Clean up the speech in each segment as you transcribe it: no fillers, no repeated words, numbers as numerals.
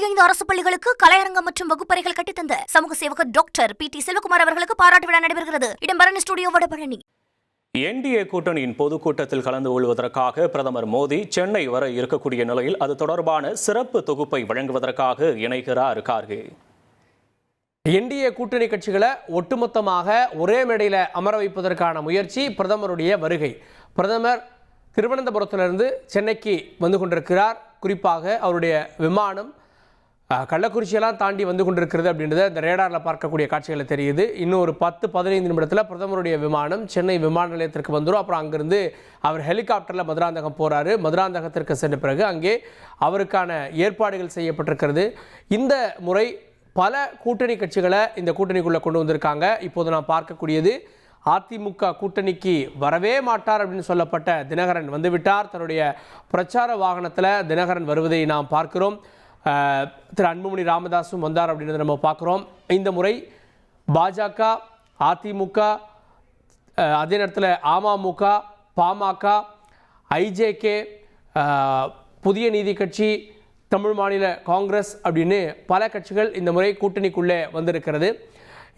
25 அரசு பள்ளிகளுக்கு கலையரங்கம் மற்றும் வகுப்பறைகள் கட்டித்தந்த சமூக சேவகர் டாக்டர் PT செல்வகுமார் அவர்களுக்கு பாராட்டு விழா நடைபெறுகிறது. இடம்பெறும் ஸ்டுடியோ வடபழனி. NDA கூட்டணியின் பொதுக்கூட்டத்தில் கலந்து கொள்வதற்காக பிரதமர் மோடி சென்னை வர இருக்கக்கூடிய நிலையில் அது தொடர்பான சிறப்பு தொகுப்பை வழங்குவதற்காக இணைகிறார் கார்கே. NDA கூட்டணி கட்சிகளை ஒட்டுமொத்தமாக ஒரே மேடையில் அமர வைப்பதற்கான முயற்சி பிரதமருடைய வருகை. பிரதமர் திருவனந்தபுரத்திலிருந்து சென்னைக்கு வந்து கொண்டிருக்கிறார். குறிப்பாக அவருடைய விமானம் கள்ளக்குறிச்சியெல்லாம் தாண்டி வந்து கொண்டிருக்கிறது அப்படின்றத இந்த ரேடாரில் பார்க்கக்கூடிய காட்சிகளில் தெரியுது. இன்னும் ஒரு 10-15 நிமிடத்தில் பிரதமருடைய விமானம் சென்னை விமான நிலையத்திற்கு வந்துடும். அப்புறம் அங்கிருந்து அவர் ஹெலிகாப்டரில் மதுராந்தகம் போகிறாரு. மதுராந்தகத்திற்கு சென்ற பிறகு அங்கே அவருக்கான ஏற்பாடுகள் செய்யப்பட்டிருக்கிறது. இந்த முறை பல கூட்டணி கட்சிகளை இந்த கூட்டணிக்குள்ளே கொண்டு வந்திருக்காங்க. இப்போது நான் பார்க்கக்கூடியது அதிமுக கூட்டணிக்கு வரவே மாட்டார் அப்படின்னு சொல்லப்பட்ட தினகரன் வந்துவிட்டார். தன்னுடைய பிரச்சார வாகனத்தில் தினகரன் வருவதை நாம் பார்க்கிறோம். திரு அன்புமணி ராமதாஸும் வந்தார் அப்படின்றத நம்ம பார்க்குறோம். இந்த முறை பாஜக, அதிமுக, அதே நேரத்தில் அமமுக, பாமக, IJK, புதிய நீதி கட்சி, தமிழ் மாநில காங்கிரஸ் அப்படின்னு பல கட்சிகள் இந்த முறை கூட்டணிக்குள்ளே வந்திருக்கிறது.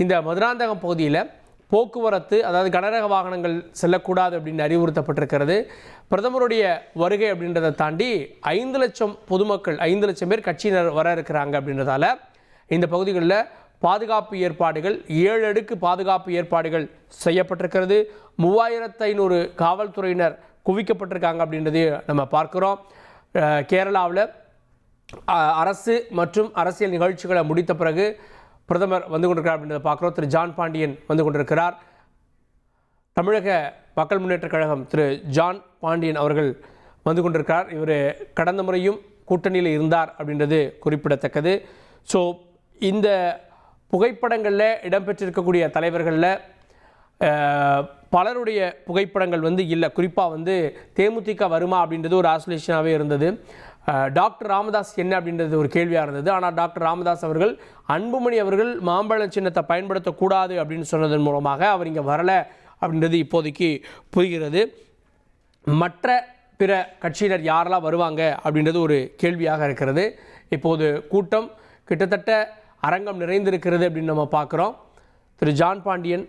இந்த மதுராந்தகம் பகுதியில் போக்குவரத்து, அதாவது கனரக வாகனங்கள் செல்லக்கூடாது அப்படின்னு அறிவுறுத்தப்பட்டிருக்கிறது. பிரதமருடைய வருகை அப்படின்றத தாண்டி 5 லட்சம் பொதுமக்கள், 5 லட்சம் பேர் கட்சியினர் வர இருக்கிறாங்க அப்படின்றதால இந்த பகுதிகளில் பாதுகாப்பு ஏற்பாடுகள், 7 அடுக்கு பாதுகாப்பு ஏற்பாடுகள் செய்யப்பட்டிருக்கிறது. 3500 காவல்துறையினர் குவிக்கப்பட்டிருக்காங்க அப்படின்றதை நம்ம பார்க்குறோம். கேரளாவில் அரசு மற்றும் அரசியல் நிகழ்ச்சிகளை முடித்த பிறகு பிரதமர் வந்து கொண்டிருக்கிறார் அப்படின்றத பார்க்குறோம். திரு ஜான் பாண்டியன் வந்து கொண்டிருக்கிறார். தமிழக மக்கள் முன்னேற்ற கழகம் திரு ஜான் பாண்டியன் அவர்கள் வந்து கொண்டிருக்கிறார். இவர் கடந்த முறையும் கூட்டணியில் இருந்தார் அப்படின்றது குறிப்பிடத்தக்கது. ஸோ இந்த புகைப்படங்களில் இடம்பெற்றிருக்கக்கூடிய தலைவர்களில் பலருடைய புகைப்படங்கள் இல்லை. குறிப்பாக தேமுதிக வருமா அப்படின்றது ஒரு ஆசோலேஷனாகவே இருந்தது. டாக்டர் ராமதாஸ் என்ன அப்படின்றது ஒரு கேள்வியாக இருந்தது. ஆனால் டாக்டர் ராமதாஸ் அவர்கள் அன்புமணி அவர்கள் மாம்பழ சின்னத்தை பயன்படுத்தக்கூடாது அப்படின்னு சொன்னதன் மூலமாக அவர் இங்கே வரலை அப்படின்றது இப்போதைக்கு புரிகிறது. மற்ற பிற கட்சியினர் யாரெல்லாம் வருவாங்க அப்படின்றது ஒரு கேள்வியாக இருக்கிறது. இப்போது கூட்டம் கிட்டத்தட்ட அரங்கம் நிறைந்திருக்கிறது அப்படின்னு நம்ம பார்க்குறோம். திரு ஜான் பாண்டியன்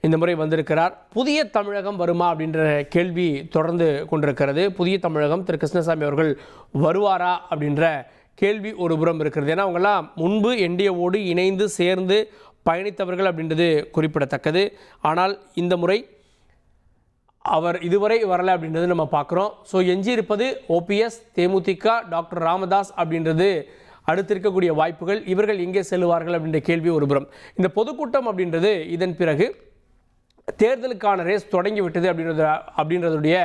இந்த முறை வந்திருக்கிறார். புதிய தமிழகம் வருமா அப்படின்ற கேள்வி தொடர்ந்து கொண்டிருக்கிறது. புதிய தமிழகம் திரு கிருஷ்ணசாமி அவர்கள் வருவாரா அப்படின்ற கேள்வி ஒரு புறம் இருக்கிறது. ஏன்னா அவங்கெல்லாம் முன்பு NDAவோடு இணைந்து சேர்ந்து பயணித்தவர்கள் அப்படின்றது குறிப்பிடத்தக்கது. ஆனால் இந்த முறை அவர் இதுவரை வரலை அப்படின்றது நம்ம பார்க்குறோம். ஸோ எஞ்சி இருப்பது OPS, தேமுதிக, டாக்டர் ராமதாஸ் அப்படின்றது அடுத்து இருக்கக்கூடிய வாய்ப்புகள். இவர்கள் எங்கே செல்வார்கள் அப்படின்ற கேள்வி ஒரு புறம். இந்த பொதுக்கூட்டம் அப்படின்றது இதன் பிறகு தேர்தலுக்கான ரேஸ் தொடங்கிவிட்டது அப்படின்றதுடைய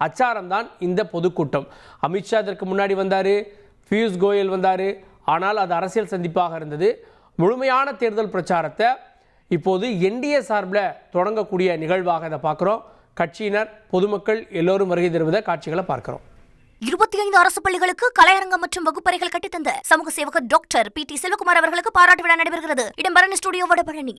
அச்சாரம் தான் இந்த பொதுக்கூட்டம். அமித்ஷா இதற்கு முன்னாடி வந்தார், பியூஷ் கோயல் வந்தார். ஆனால் அது அரசியல் சந்திப்பாக இருந்தது. முழுமையான தேர்தல் பிரச்சாரத்தை இப்போது NDA சார்பில் தொடங்கக்கூடிய நிகழ்வாக இதை பார்க்குறோம். கட்சியினர், பொதுமக்கள் எல்லோரும் வருகை தருவதை காட்சிகளை பார்க்கிறோம். 25 அரசு பள்ளிகளுக்கு கலையரங்கம் மற்றும் வகுப்பறைகள் கட்டித்தந்த சமூக சேவகர் டாக்டர் PT செல்வகுமார் அவர்களுக்கு பாராட்டு விழா நடைபெறுகிறது. இடம்பெறும் ஸ்டுடியோ வடபழனி.